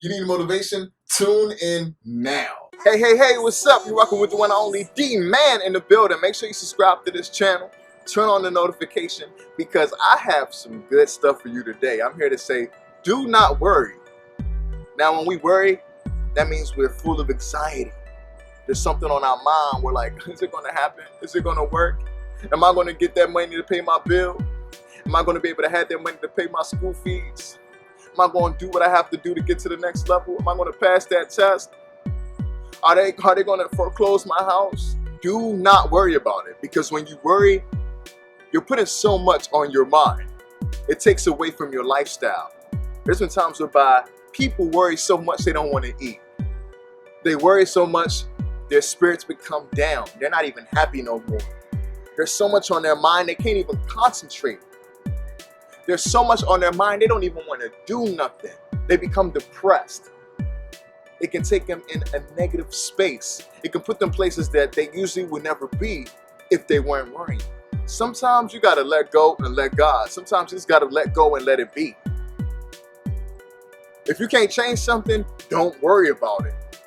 You need motivation? Tune in now. Hey, what's up? You're rocking with the one and only Dman in the building. Make sure you subscribe to this channel. Turn on the notification because I have some good stuff for you today. I'm here to say, do not worry. Now, when we worry, that means we're full of anxiety. There's something on our mind. We're like, is it going to happen? Is it going to work? Am I going to get that money to pay my bill? Am I going to be able to have that money to pay my school fees? Am I going to do what I have to do to get to the next level? Am I going to pass that test? Are they going to foreclose my house? Do not worry about it, because when you worry, you're putting so much on your mind. It takes away from your lifestyle. There's been times whereby people worry so much they don't want to eat. They worry so much their spirits become down. They're not even happy no more. There's so much on their mind they can't even concentrate. There's so much on their mind they don't even want to do nothing. They become depressed. It can take them in a negative space. It can put them places that they usually would never be if they weren't worrying. Sometimes you gotta let go and let God. Sometimes you just gotta let go and let it be. If you can't change something, don't worry about it.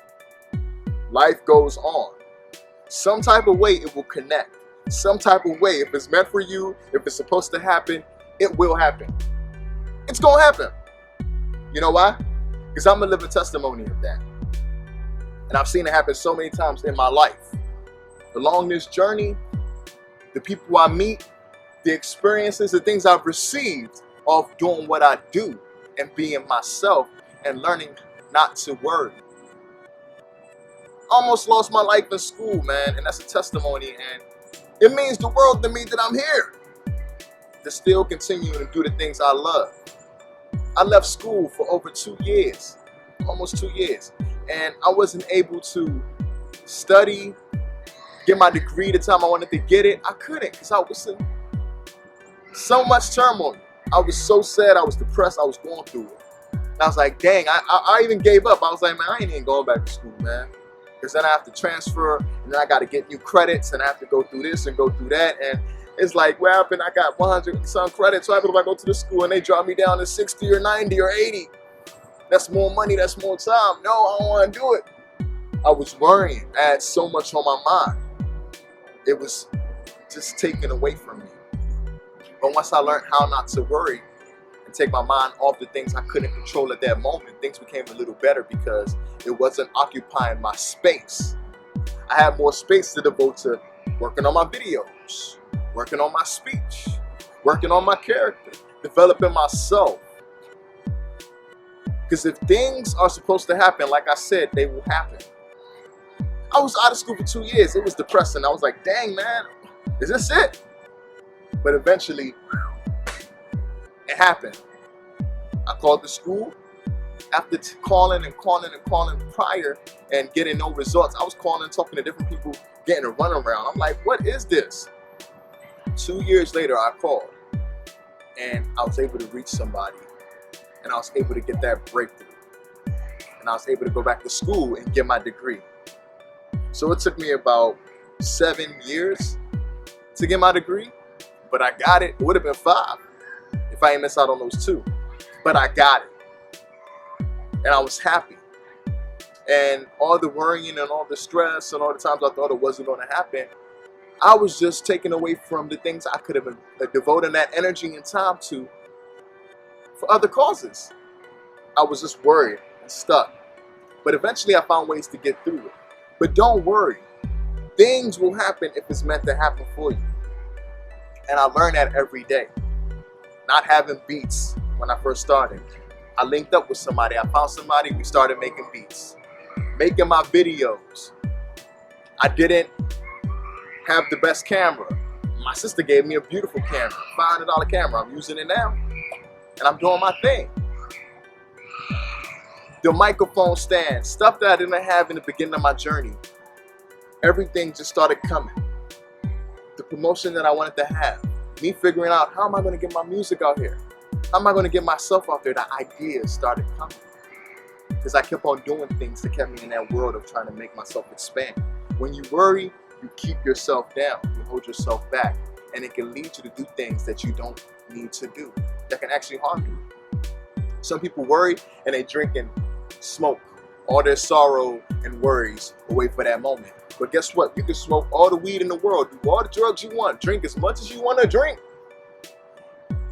Life goes on. Some type of way it will connect. Some type of way, if it's meant for you, if it's supposed to happen, it will happen. It's gonna happen. You know why? Because I'm a living testimony of that. And I've seen it happen so many times in my life. Along this journey, the people I meet, the experiences, the things I've received of doing what I do and being myself and learning not to worry. Almost lost my life in school, man, and that's a testimony, and it means the world to me that I'm here to still continue to do the things I love. I left school for over 2 years, almost 2 years, and I wasn't able to study, get my degree the time I wanted to get it. I couldn't because I was in so much turmoil. I was so sad, I was depressed, I was going through it. And I was like, dang, I even gave up. I was like, man, I ain't even going back to school, man. Because then I have to transfer, and then I got to get new credits, and I have to go through this and go through that, and it's like, what happened? I got 100 and some credits. So if I go to the school and they drop me down to 60 or 90 or 80, that's more money, that's more time. No, I don't want to do it. I was worrying. I had so much on my mind. It was just taken away from me. But once I learned how not to worry and take my mind off the things I couldn't control at that moment, things became a little better because it wasn't occupying my space. I had more space to devote to working on my videos, working on my speech, working on my character, developing myself. Because if things are supposed to happen, like I said, they will happen. I was out of school for 2 years. It was depressing. I was like, dang, man, is this it? But eventually, it happened. I called the school. After calling prior and getting no results, I was calling, talking to different people, getting a runaround. I'm like, what is this? 2 years later, I called, and I was able to reach somebody, and I was able to get that breakthrough, and I was able to go back to school and get my degree. So it took me about 7 years to get my degree, but I got it. It would have been 5 if I didn't miss out on those 2, but I got it, and I was happy. And all the worrying and all the stress and all the times I thought it wasn't going to happen, I was just taken away from the things I could have been devoting that energy and time to for other causes. I was just worried and stuck. But eventually I found ways to get through it. But don't worry. Things will happen if it's meant to happen for you. And I learned that every day. Not having beats when I first started. I linked up with somebody. I found somebody. We started making beats. Making my videos. I didn't have the best camera. My sister gave me a beautiful camera, $500 camera. I'm using it now, and I'm doing my thing. The microphone stand, stuff that I didn't have in the beginning of my journey. Everything just started coming. The promotion that I wanted to have, me figuring out how am I going to get my music out here? How am I going to get myself out there? The ideas started coming because I kept on doing things that kept me in that world of trying to make myself expand. When you worry, you keep yourself down, you hold yourself back, and it can lead you to do things that you don't need to do, that can actually harm you. Some people worry and they drinking smoke all their sorrow and worries away for that moment. But guess what? You can smoke all the weed in the world, do all the drugs you want, drink as much as you want to drink.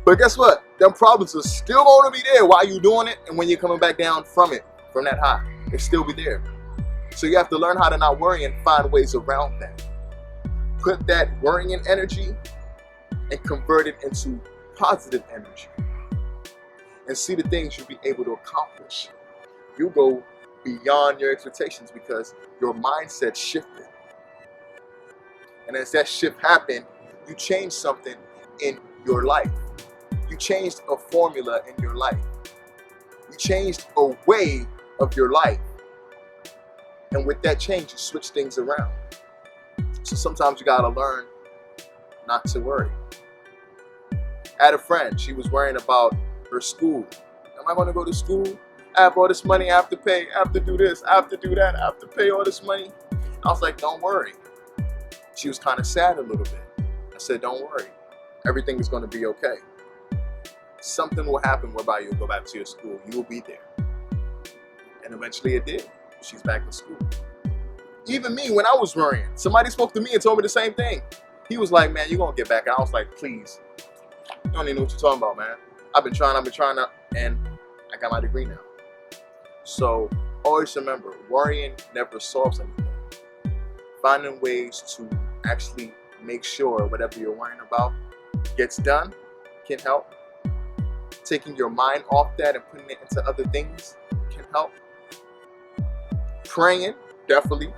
But guess what? Them problems are still going to be there while you're doing it, and when you're coming back down from it, from that high, they still be there. So you have to learn how to not worry and find ways around that. Put that worrying energy and convert it into positive energy. And see the things you'll be able to accomplish. You go beyond your expectations because your mindset shifted. And as that shift happened, you changed something in your life. You changed a formula in your life. You changed a way of your life. And with that change, you switch things around. So sometimes you gotta learn not to worry. I had a friend, she was worrying about her school. Am I gonna go to school? I have all this money I have to pay. I have to do this, I have to do that, I have to pay all this money. I was like, don't worry. She was kind of sad a little bit. I said, don't worry. Everything is gonna be okay. Something will happen whereby you'll go back to your school. You will be there. And eventually it did. She's back in school. Even me, when I was worrying, somebody spoke to me and told me the same thing. He was like, man, you're gonna get back. And I was like, please. You don't even know what you're talking about, man. I've been trying to, and I got my degree now. So always remember, worrying never solves anything. Finding ways to actually make sure whatever you're worrying about gets done can help. Taking your mind off that and putting it into other things can help. Praying, definitely,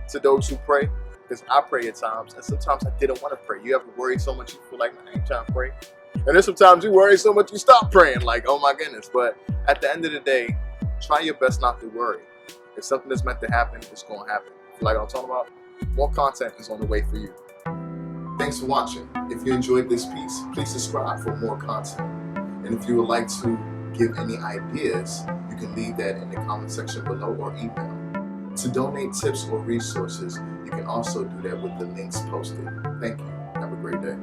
to those who pray, because I pray at times, and sometimes I didn't want to pray. You ever worry so much you feel like, I ain't trying to pray? And then sometimes you worry so much you stop praying, like, oh my goodness. But at the end of the day, try your best not to worry. If something is meant to happen, it's going to happen. You like what I'm talking about? More content is on the way for you. Thanks for watching. If you enjoyed this piece, please subscribe for more content. And if you would like to give any ideas, you can leave that in the comment section below or email. To donate tips or resources, you can also do that with the links posted. Thank you. Have a great day.